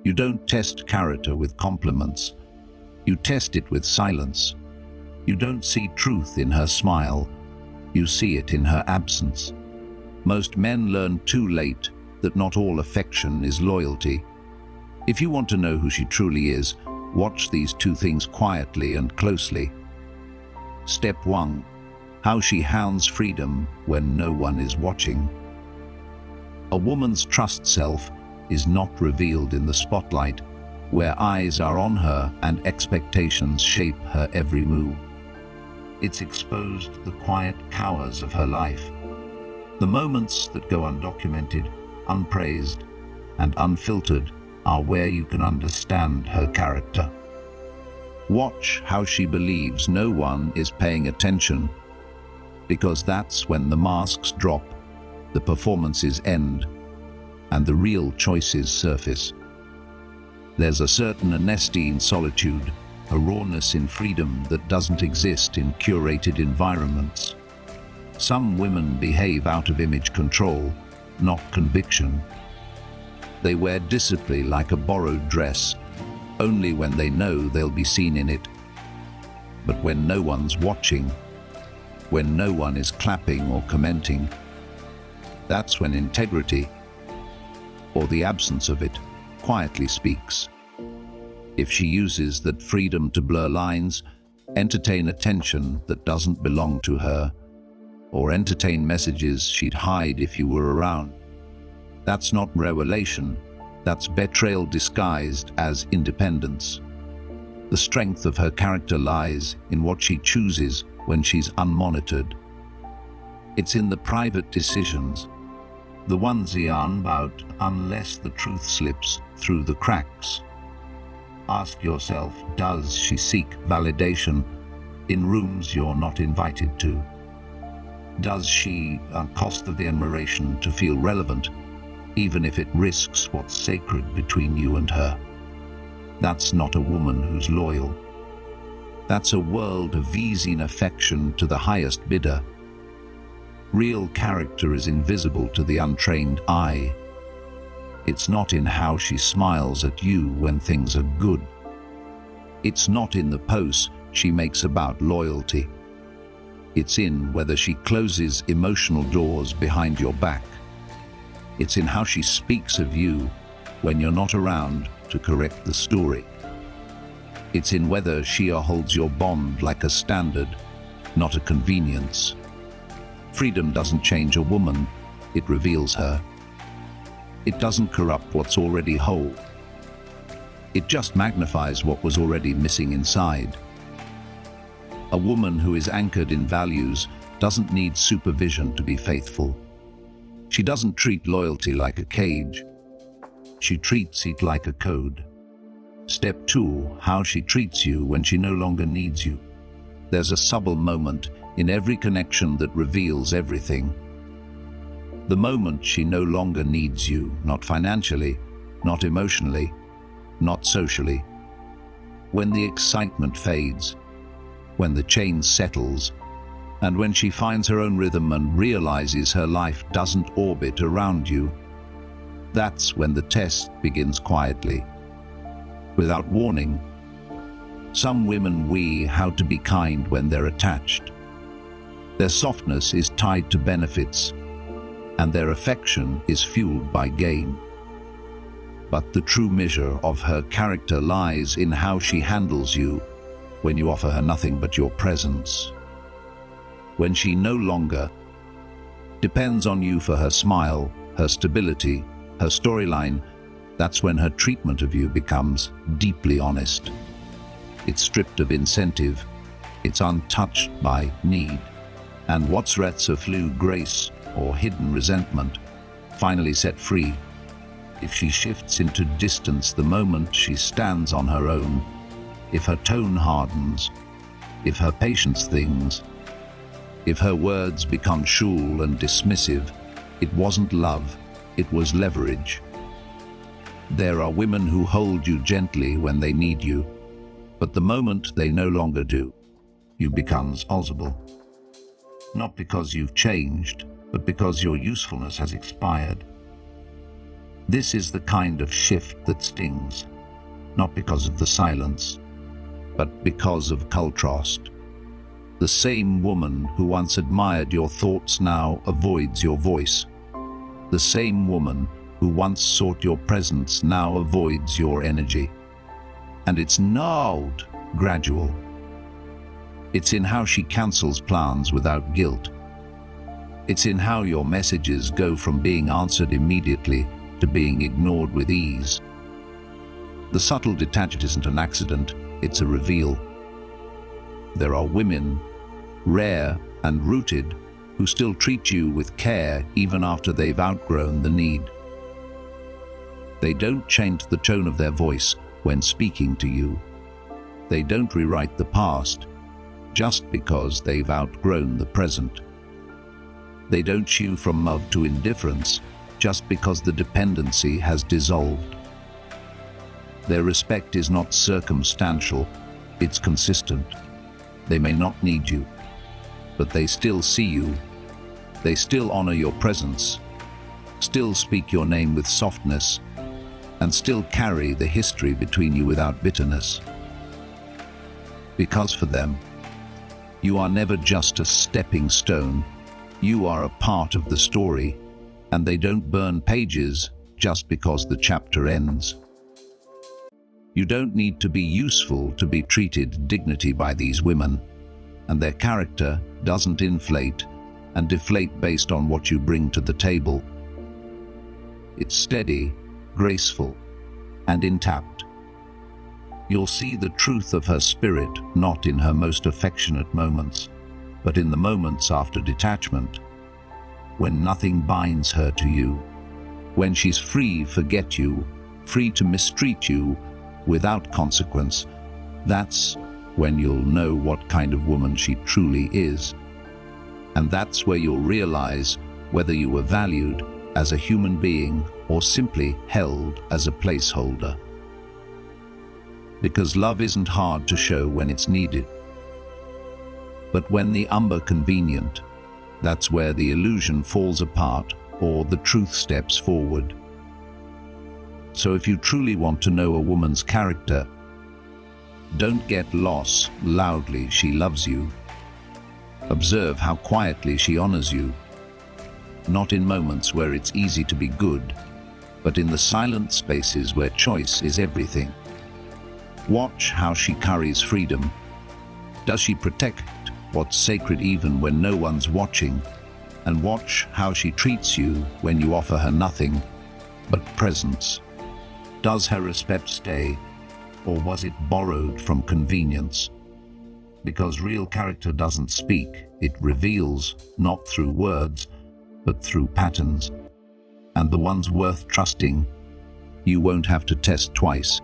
You don't test character with compliments. You test it with silence. You don't see truth in her smile. You see it in her absence. Most men learn too late that not all affection is loyalty. If you want to know who she truly is, watch these two things quietly and closely. Step 1. How she hounds freedom when no one is watching. A woman's trust self is not revealed in the spotlight, where eyes are on her and expectations shape her every move. It's exposed to the quiet cowards of her life, the moments that go undocumented, unpraised, and unfiltered are where you can understand her character. Watch how she believes no one is paying attention, because that's when the masks drop, the performances end, and the real choices surface. There's a certain honesty in solitude, a rawness in freedom that doesn't exist in curated environments. Some women behave out of image control, not conviction. They wear discipline like a borrowed dress, only when they know they'll be seen in it. But when no one's watching, when no one is clapping or commenting, that's when integrity, or the absence of it, quietly speaks. If she uses that freedom to blur lines, entertain attention that doesn't belong to her, or entertain messages she'd hide if you were around, that's not revelation, that's betrayal disguised as independence. The strength of her character lies in what she chooses when she's unmonitored. It's in the private decisions, the ones unbowed unless the truth slips through the cracks. Ask yourself, does she seek validation in rooms you're not invited to? Does she cost of the admiration to feel relevant, even if it risks what's sacred between you and her? That's not a woman who's loyal. That's a world of easing affection to the highest bidder. Real character is invisible to the untrained eye. It's not in how she smiles at you when things are good. It's not in the posts she makes about loyalty. It's in whether she closes emotional doors behind your back. It's in how she speaks of you when you're not around to correct the story. It's in whether she holds your bond like a standard, not a convenience. Freedom doesn't change a woman, it reveals her. It doesn't corrupt what's already whole. It just magnifies what was already missing inside. A woman who is anchored in values doesn't need supervision to be faithful. She doesn't treat loyalty like a cage. She treats it like a code. Step 2, how she treats you when she no longer needs you. There's a subtle moment in every connection that reveals everything. The moment she no longer needs you, not financially, not emotionally, not socially. When the excitement fades, when the chain settles, and when she finds her own rhythm and realizes her life doesn't orbit around you, that's when the test begins quietly. Without warning, some women weigh how to be kind when they're attached. Their softness is tied to benefits, and their affection is fueled by gain. But the true measure of her character lies in how she handles you when you offer her nothing but your presence. When she no longer depends on you for her smile, her stability, her storyline, that's when her treatment of you becomes deeply honest. It's stripped of incentive, it's untouched by need, and what's wreaths of flew grace or hidden resentment finally set free. If she shifts into distance the moment she stands on her own, if her tone hardens, if her patience thins, if her words become shallow and dismissive, it wasn't love, it was leverage. There are women who hold you gently when they need you, but the moment they no longer do, you become usable. Not because you've changed, but because your usefulness has expired. This is the kind of shift that stings, not because of the silence, but because of contrast. The same woman who once admired your thoughts now avoids your voice. The same woman who once sought your presence now avoids your energy. And it's not gradual. It's in how she cancels plans without guilt. It's in how your messages go from being answered immediately to being ignored with ease. The subtle detachment isn't an accident, it's a reveal. There are women, rare and rooted, who still treat you with care even after they've outgrown the need. They don't change the tone of their voice when speaking to you. They don't rewrite the past just because they've outgrown the present. They don't chew from love to indifference just because the dependency has dissolved. Their respect is not circumstantial, it's consistent. They may not need you, but they still see you. They still honor your presence, still speak your name with softness, and still carry the history between you without bitterness. Because for them, you are never just a stepping stone, you are a part of the story, and they don't burn pages just because the chapter ends. You don't need to be useful to be treated dignity by these women, and their character doesn't inflate and deflate based on what you bring to the table. It's steady, graceful, and intact. You'll see the truth of her spirit not in her most affectionate moments, but in the moments after detachment, when nothing binds her to you, when she's free to forget you, free to mistreat you without consequence. That's when you'll know what kind of woman she truly is. And that's where you'll realize whether you were valued as a human being or simply held as a placeholder. Because love isn't hard to show when it's needed. But when the convenient, that's where the illusion falls apart or the truth steps forward. So if you truly want to know a woman's character, don't get lost loudly she loves you. Observe how quietly she honors you, not in moments where it's easy to be good, but in the silent spaces where choice is everything. Watch how she carries freedom. Does she protect what's sacred even when no one's watching? And watch how she treats you when you offer her nothing but presence. Does her respect stay, or was it borrowed from convenience? Because real character doesn't speak, it reveals, not through words, but through patterns. And the ones worth trusting, you won't have to test twice.